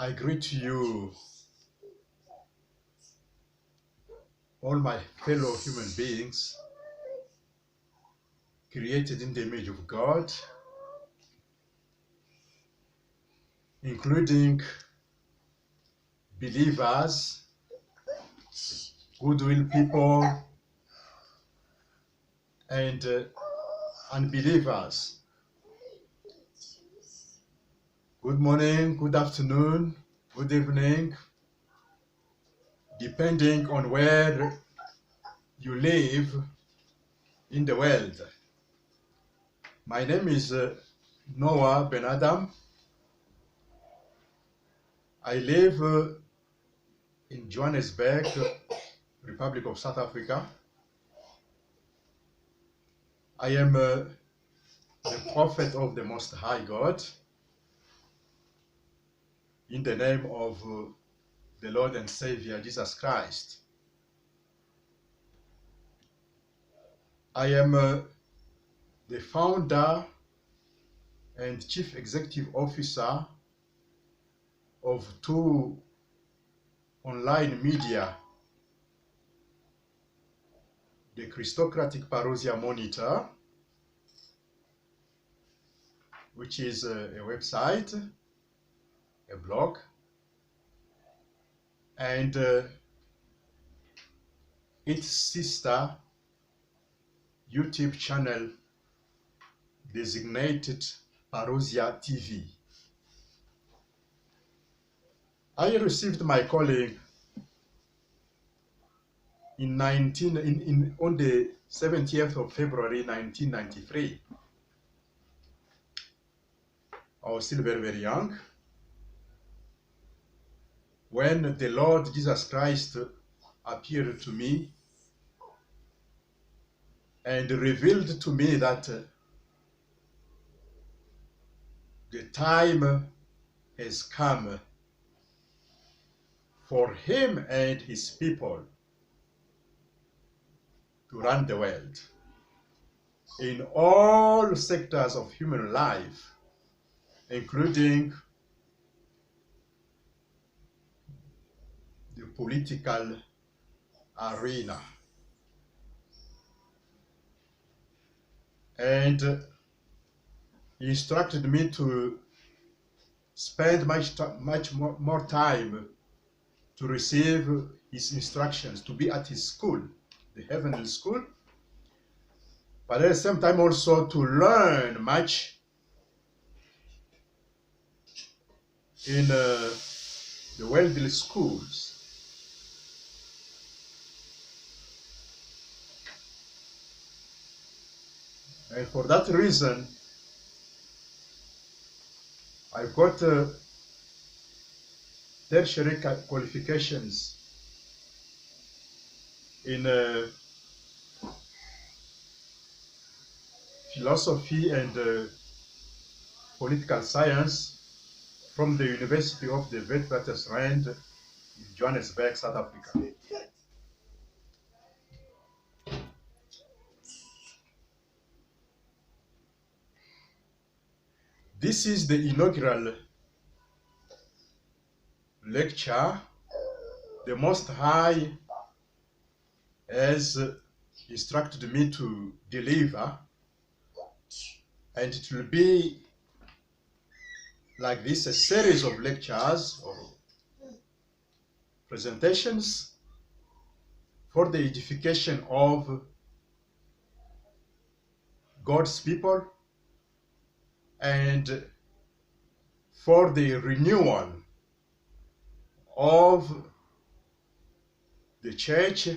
I greet you, all my fellow human beings, created in the image of God, including believers, goodwill people, and unbelievers. Good morning, good afternoon, good evening, depending on where you live in the world. My name is Noah Ben Adam. I live in Johannesburg, Republic of South Africa. I am the prophet of the Most High God, in the name of the Lord and Savior Jesus Christ. I am the founder and chief executive officer of two online media, the Christocratic Parousia Monitor, which is a website, a blog, and its sister YouTube channel designated Parousia TV. I received my calling on the 17th of February 1993. I was still very, very young when the Lord Jesus Christ appeared to me and revealed to me that the time has come for him and his people to run the world in all sectors of human life, including the political arena. And he instructed me to spend much more time to receive his instructions, to be at his school, the heavenly school, but at the same time also to learn much in the worldly schools. And for that reason, I've got tertiary qualifications in philosophy and political science from the University of the Witwatersrand in Johannesburg, South Africa. This is the inaugural lecture the Most High has instructed me to deliver, and it will be like this, a series of lectures or presentations for the edification of God's people and for the renewal of the church,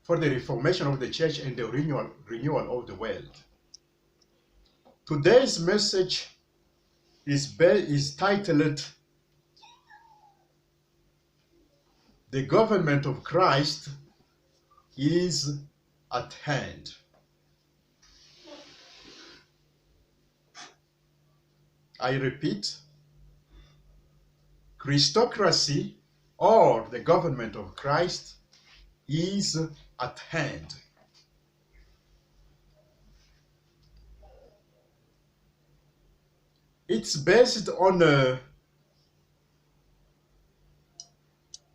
for the reformation of the church and the renewal of the world. Today's message is titled "The Government of Christ is at Hand." I repeat, Christocracy, or the government of Christ, is at hand. It's based on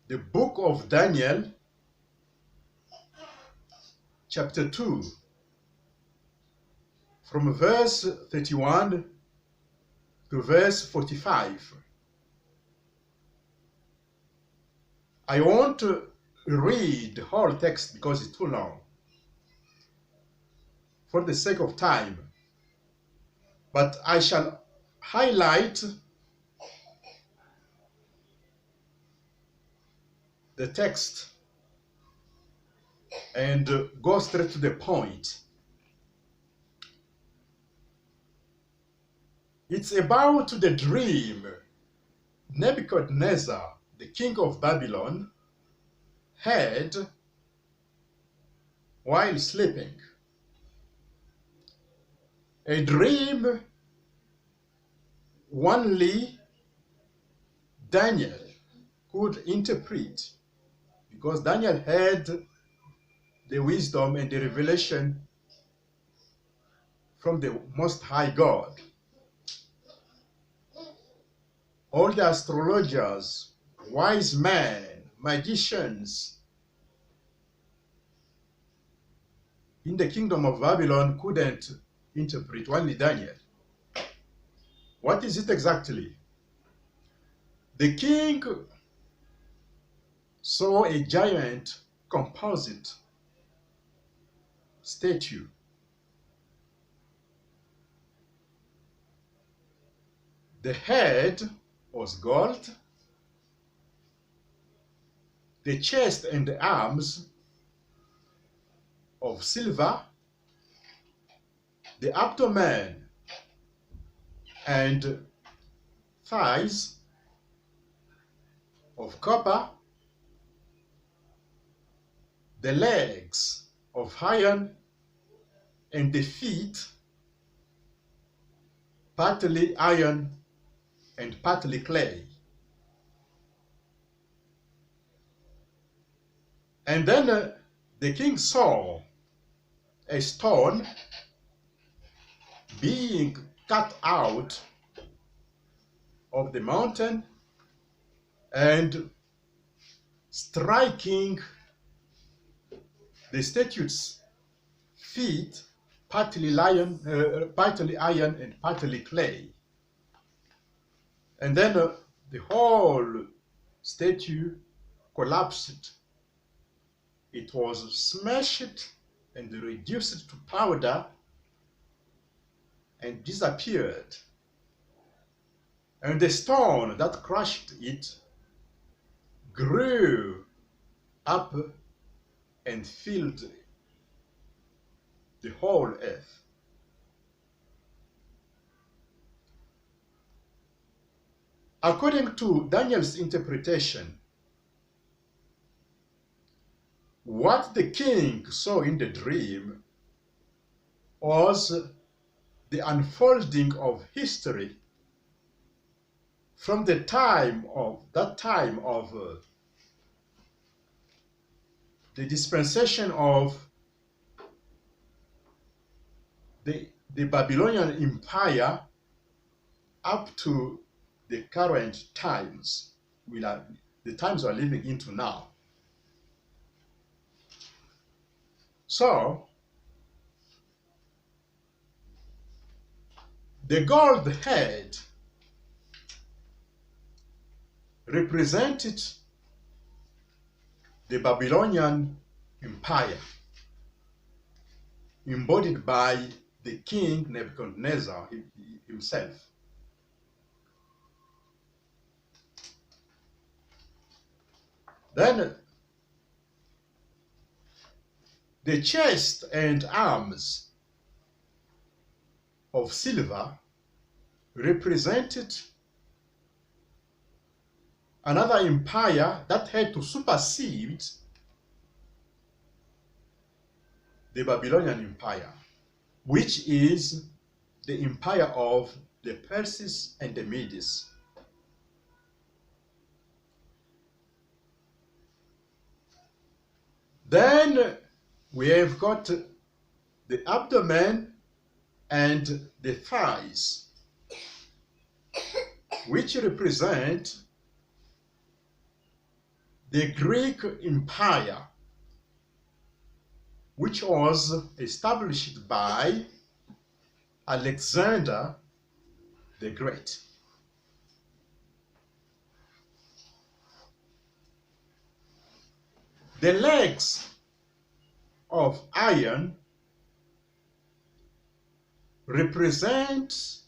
the book of Daniel, chapter 2, from verse 31 to verse 45. I won't read the whole text because it's too long, for the sake of time, but I shall highlight the text and go straight to the point. It's about the dream Nebuchadnezzar, the king of Babylon, had while sleeping. A dream only Daniel could interpret, because Daniel had the wisdom and the revelation from the Most High God. All the astrologers, wise men, magicians in the kingdom of Babylon couldn't interpret, only Daniel. What is it exactly? The king saw a giant composite statue. The head was gold, the chest and the arms of silver, the abdomen and thighs of copper, the legs of iron, and the feet partly iron and partly clay. And then the king saw a stone being cut out of the mountain and striking the statue's feet, partly iron and partly clay. And then the whole statue collapsed. It was smashed and reduced to powder and disappeared. And the stone that crushed it grew up and filled the whole earth. According to Daniel's interpretation, what the king saw in the dream was the unfolding of history from the time of the dispensation of the Babylonian Empire up to the current times, the times we are living into now. So, the gold head represented the Babylonian Empire, embodied by the king Nebuchadnezzar himself. Then the chest and arms of silver represented another empire that had to supersede the Babylonian Empire, which is the empire of the Perses and the Medes. Then we have got the abdomen and the thighs, which represent the Greek Empire, which was established by Alexander the Great. The legs of iron represent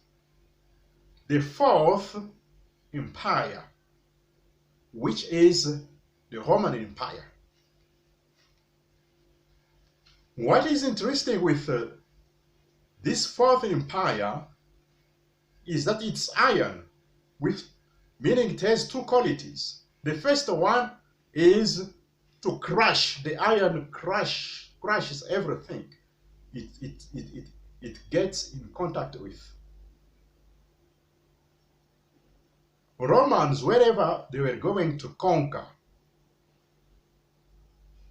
the Fourth Empire, which is the Roman Empire. What is interesting with this Fourth Empire is that it's iron, meaning it has two qualities. The first one is to crush. The iron crushes everything it gets in contact with. Romans, wherever they were going to conquer,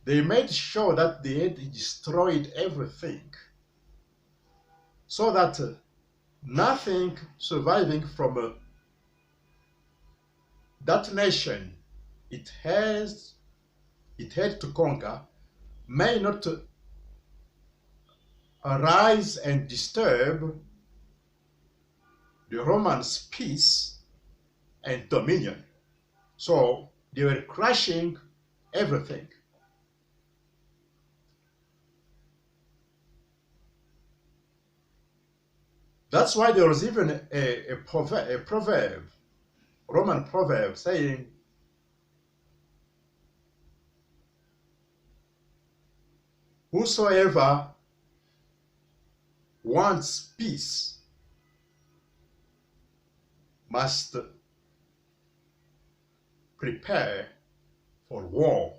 they made sure that they had destroyed everything, so that nothing surviving from that nation it had to conquer may not arise and disturb the Romans' peace and dominion. So they were crushing everything. That's why there was even a proverb, Roman proverb, saying, whosoever wants peace must prepare for war.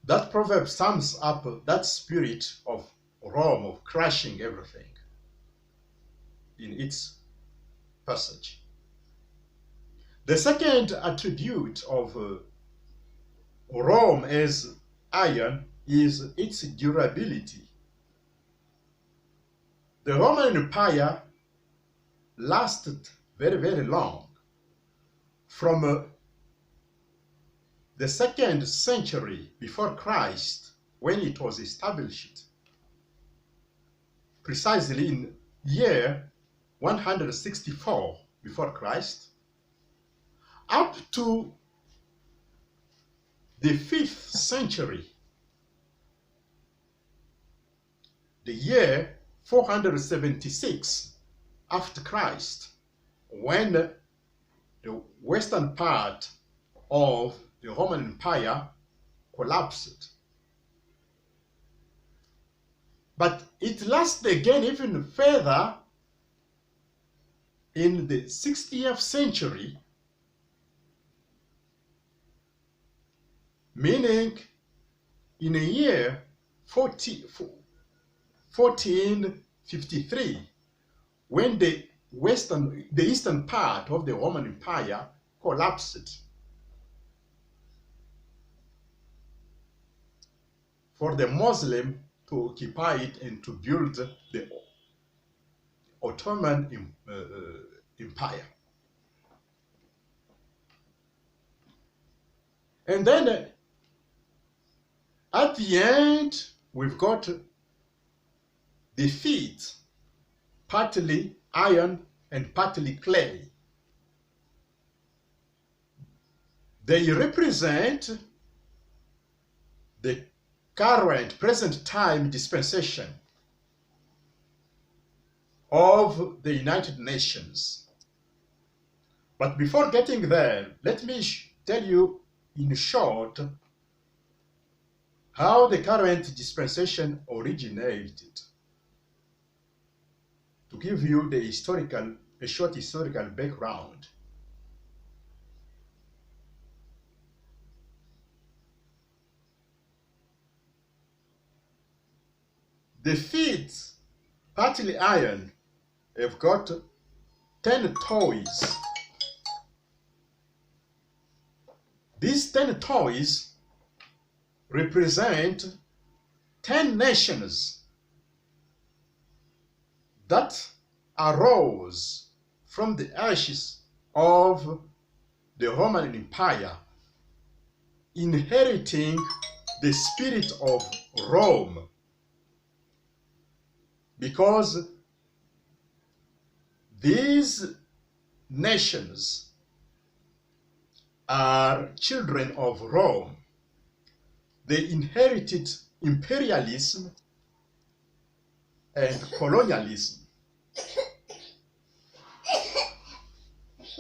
That proverb sums up that spirit of Rome, of crushing everything, in its passage. The second attribute of Rome as iron is its durability. The Roman Empire lasted very, very long. From the 2nd century before Christ, when it was established, precisely in year 164 before Christ, up to the 5th century, the year 476 after Christ, when the western part of the Roman Empire collapsed. But it lasted again even further in the 60th century, meaning in a year 1453, when the eastern part of the Roman Empire collapsed. For the Muslim to occupy it and to build the Ottoman Empire. And then at the end, we've got the feet, partly iron and partly clay. They represent the current, present time dispensation of the United Nations. But before getting there, let me tell you in short how the current dispensation originated, to give you a short historical background. The feet, partly iron, have got 10 toes. These 10 toes represent 10 nations that arose from the ashes of the Roman Empire, inheriting the spirit of Rome, because these nations are children of Rome. They inherited imperialism and colonialism.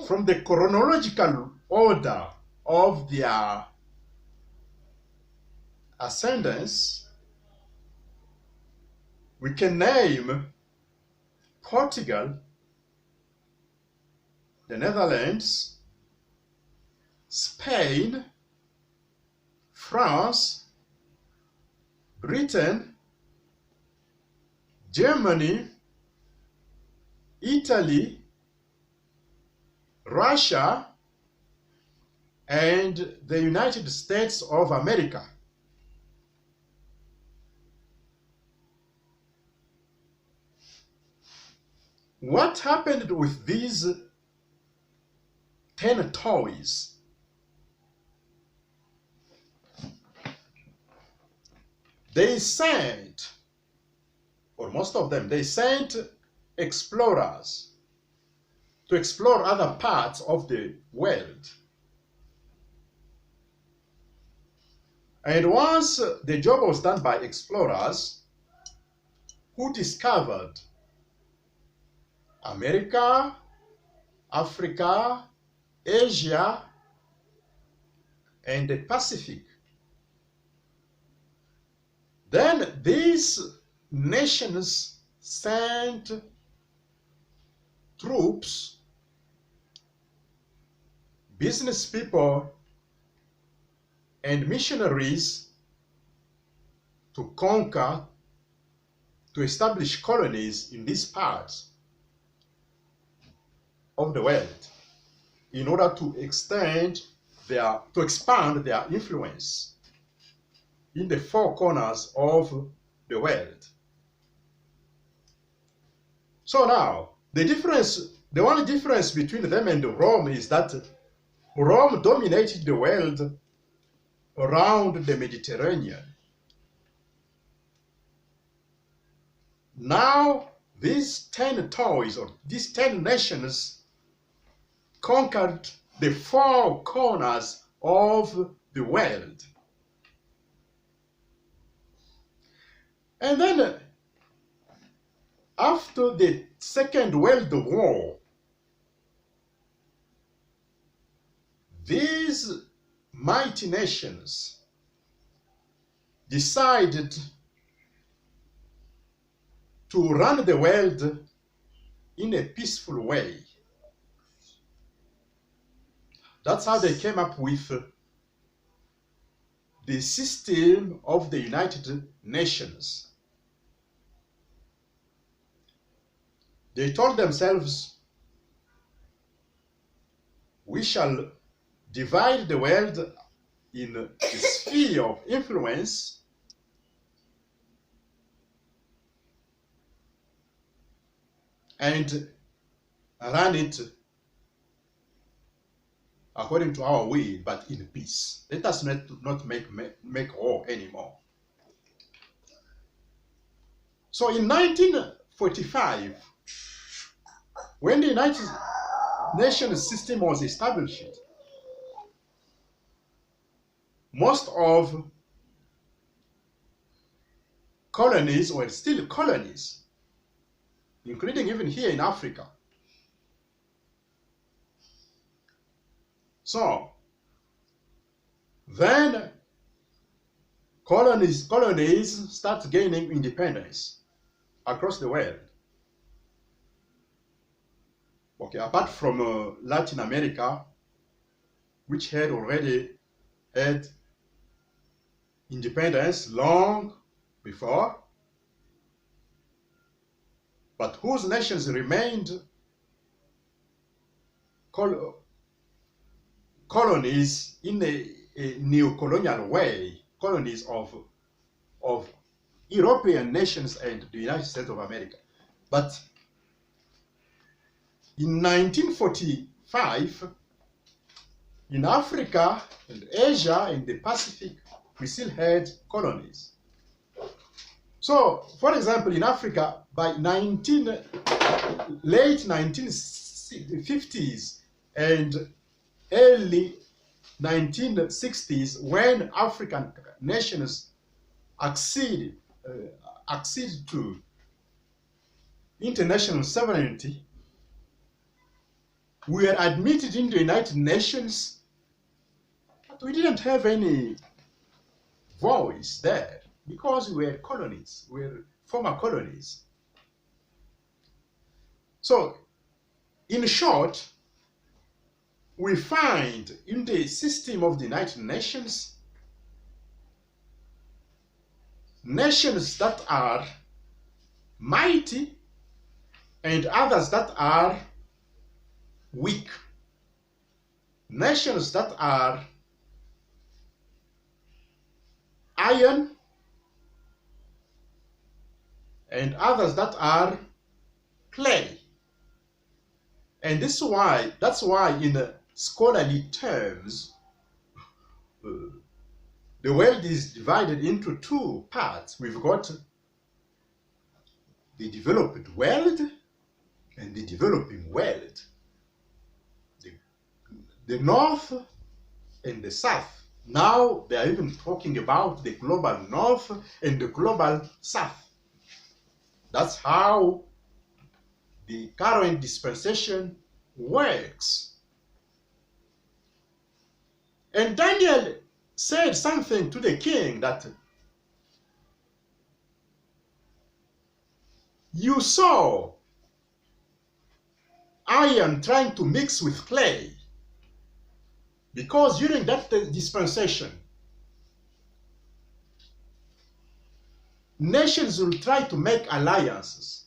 From the chronological order of their ascendance, we can name Portugal, the Netherlands, Spain, France, Britain, Germany, Italy, Russia, and the United States of America. What happened with these 10 toys? They sent, or most of them, they sent explorers to explore other parts of the world. And once the job was done by explorers who discovered America, Africa, Asia, and the Pacific, then these nations sent troops, business people, and missionaries to conquer, to establish colonies in these parts of the world in order to expand to expand their influence in the four corners of the world. So now, the only difference between them and Rome is that Rome dominated the world around the Mediterranean. Now, these 10 toys, or these 10 nations, conquered the four corners of the world. And then, after the Second World War, these mighty nations decided to run the world in a peaceful way. That's how they came up with the system of the United Nations. They told themselves, we shall divide the world in a sphere of influence and run it according to our will, but in peace. Let us not make war anymore. So in 1945, when the United Nations system was established, most of colonies were still colonies, including even here in Africa. So then colonies start gaining independence across the world. Okay, apart from Latin America, which had already had independence long before, but whose nations remained colonies in a neo-colonial way, colonies of European nations and the United States of America. But In 1945, in Africa and Asia and the Pacific, we still had colonies. So, for example, in Africa, by late 1950s and early 1960s, when African nations acceded to international sovereignty, we were admitted into the United Nations, but we didn't have any voice there because we were colonies, we were former colonies. So, in short, we find in the system of the United Nations, nations that are mighty and others that are weak. Nations that are iron and others that are clay. And that's why in scholarly terms, the world is divided into two parts. We've got the developed world and the developing world. The North and the South. Now they are even talking about the global North and the global South. That's how the current dispensation works. And Daniel said something to the king that you saw iron trying to mix with clay, because during that dispensation, nations will try to make alliances,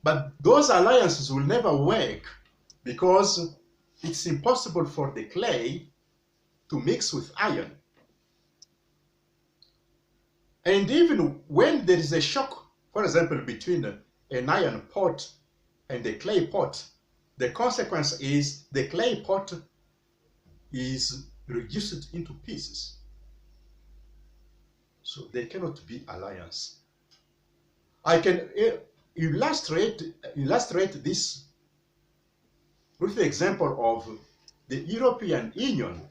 but those alliances will never work because it's impossible for the clay to mix with iron. And even when there is a shock, for example, between an iron pot and a clay pot, the consequence is the clay pot is reduced into pieces. So there cannot be alliance. I can illustrate this with the example of the European Union,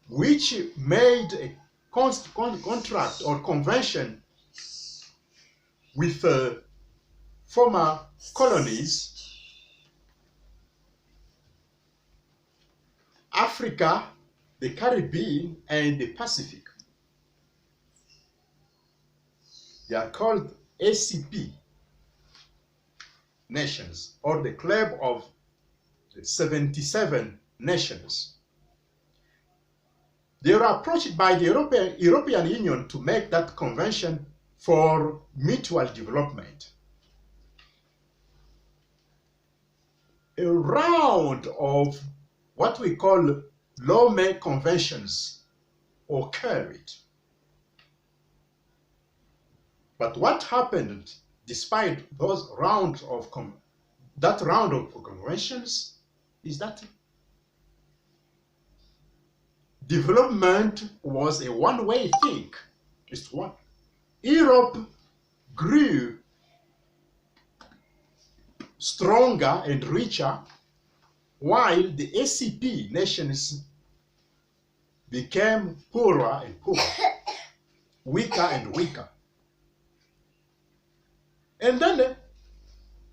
which made a contract or convention with former colonies, Africa, the Caribbean, and the Pacific. They are called ACP nations, or the Club of 77 nations. They were approached by the European Union to make that convention for mutual development. A round of what we call Lomé conventions occurred. But what happened despite those rounds of conventions is that development was a one-way thing. Just one. Europe grew stronger and richer, while the ACP nations became poorer and poorer, weaker and weaker. And then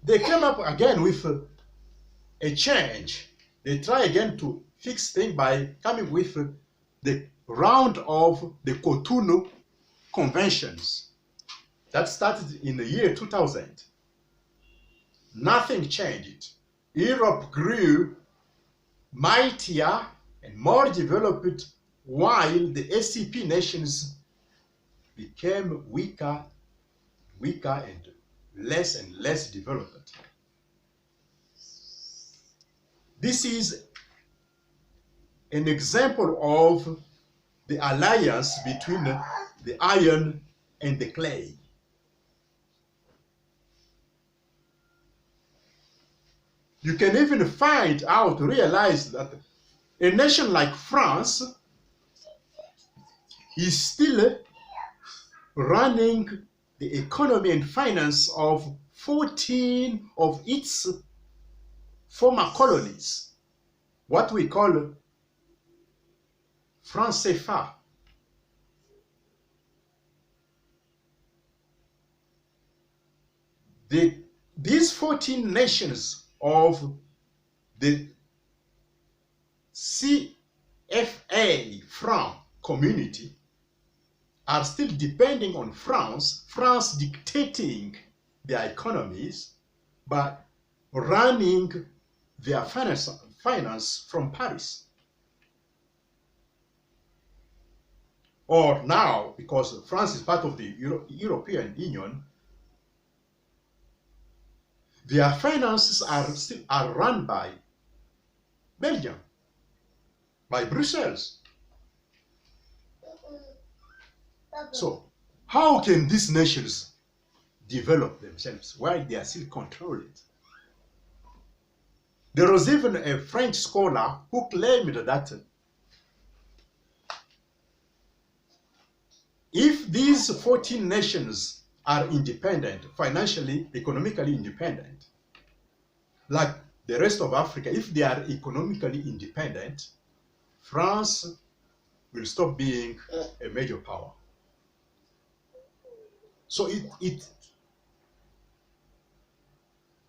they came up again with a change. They try again to fix things by coming with the round of the Cotonou conventions that started in the year 2000. Nothing changed. Europe grew mightier and more developed, while the ACP nations became weaker and less developed. This is an example of the alliance between the iron and the clay. You can even find out, realize that a nation like France is still running the economy and finance of 14 of its former colonies, what we call franc CFA. These 14 nations of the CFA franc community are still depending on France, France dictating their economies by running their finance from Paris. Or now, because France is part of the European Union, their finances are run by Belgium, by Brussels. So how can these nations develop themselves while they are still controlled? There was even a French scholar who claimed that if these 14 nations are independent, financially, economically independent, like the rest of Africa, if they are economically independent, France will stop being a major power. So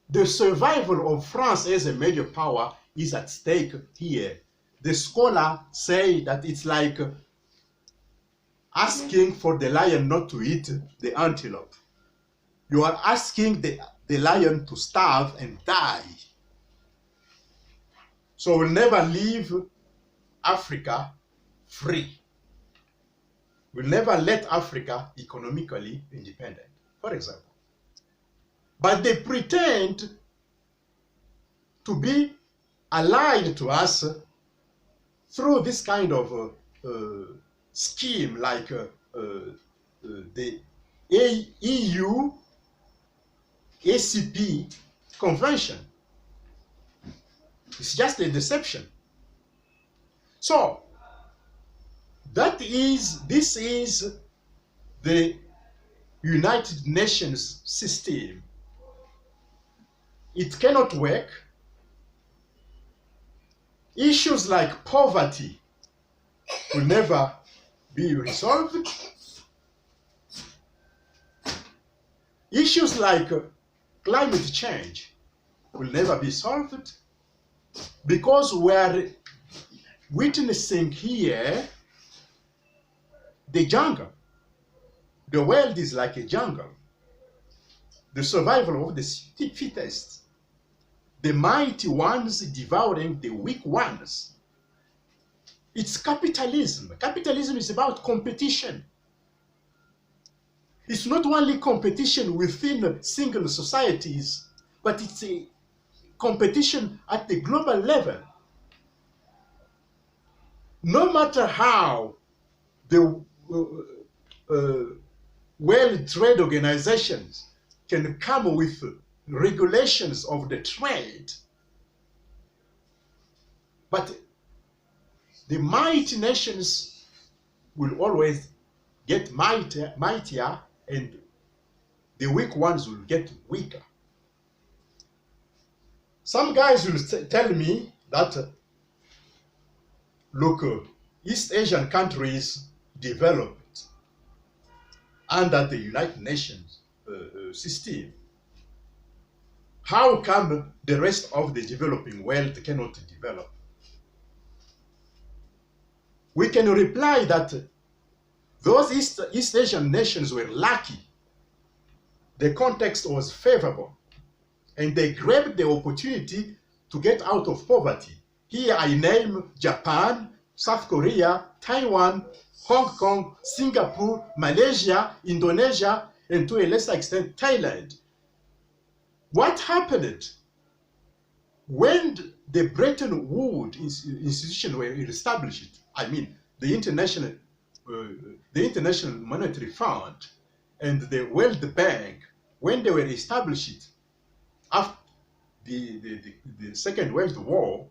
the survival of France as a major power is at stake here. The scholar say that it's like asking for the lion not to eat the antelope. You are asking the lion to starve and die. So we'll never leave Africa free. We'll never let Africa economically independent, for example. But they pretend to be allied to us through this kind of scheme, like the EU ACP convention. It's just a deception. So this is the United Nations system. It cannot work. Issues like poverty will never be resolved. Issues like climate change will never be solved, because we are witnessing here the jungle. The world is like a jungle. The survival of the fittest. The mighty ones devouring the weak ones. It's capitalism. Capitalism is about competition. It's not only competition within single societies, but it's a competition at the global level. No matter how the World Trade Organizations can come with regulations of the trade, but the mighty nations will always get mightier, and the weak ones will get weaker. Some guys will tell me that, look, East Asian countries developed under the United Nations system. How come the rest of the developing world cannot develop? We can reply that those East Asian nations were lucky. The context was favorable, and they grabbed the opportunity to get out of poverty. Here I name Japan, South Korea, Taiwan, Hong Kong, Singapore, Malaysia, Indonesia, and to a lesser extent, Thailand. What happened when the Bretton Woods institutions were established? I mean, the International Monetary Fund and the World Bank, when they were established, the Second World War,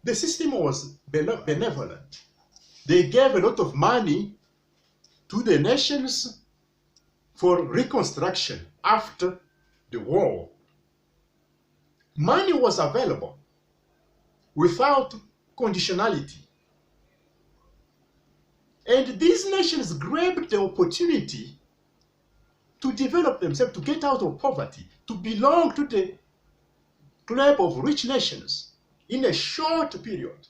the system was benevolent. They gave a lot of money to the nations for reconstruction after the war. Money was available without conditionality. And these nations grabbed the opportunity to develop themselves, to get out of poverty, to belong to the club of rich nations in a short period.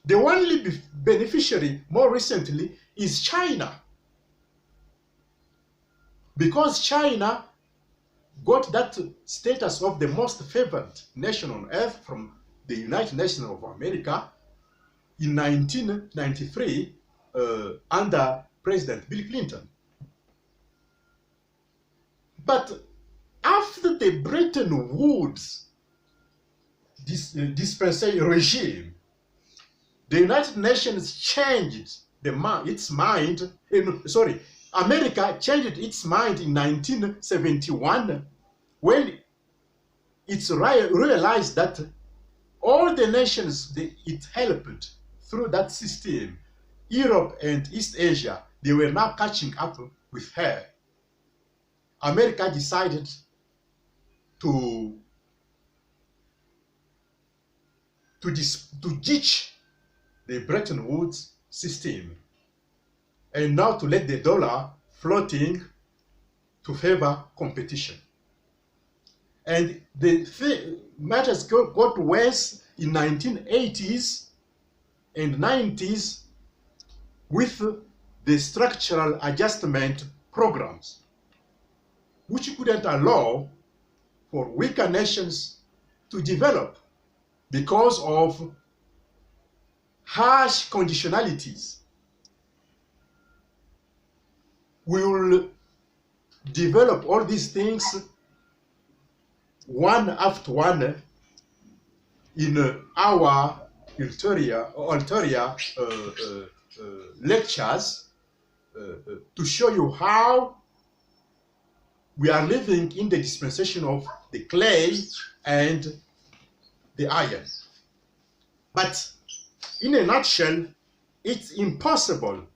The only beneficiary more recently is China, because China got that status of the most favored nation on earth from the United Nations of America in 1993 under President Bill Clinton. But after the Bretton Woods dispensation regime, the United Nations changed its mind. America changed its mind in 1971 when it realized that all the nations it helped through that system, Europe and East Asia, they were now catching up with her. America decided to ditch the Bretton Woods system and now to let the dollar floating to favor competition. And the matters got worse in 1980s and 90s with the structural adjustment programs, which couldn't allow for weaker nations to develop because of harsh conditionalities. We will develop all these things one after one in our ulterior lectures to show you how we are living in the dispensation of the clay and the iron. But in a nutshell, it's impossible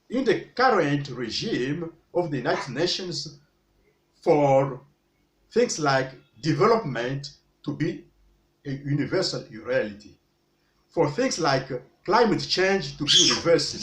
in the current regime of the United Nations for things like development to be a universal reality, for things like climate change to be reversed.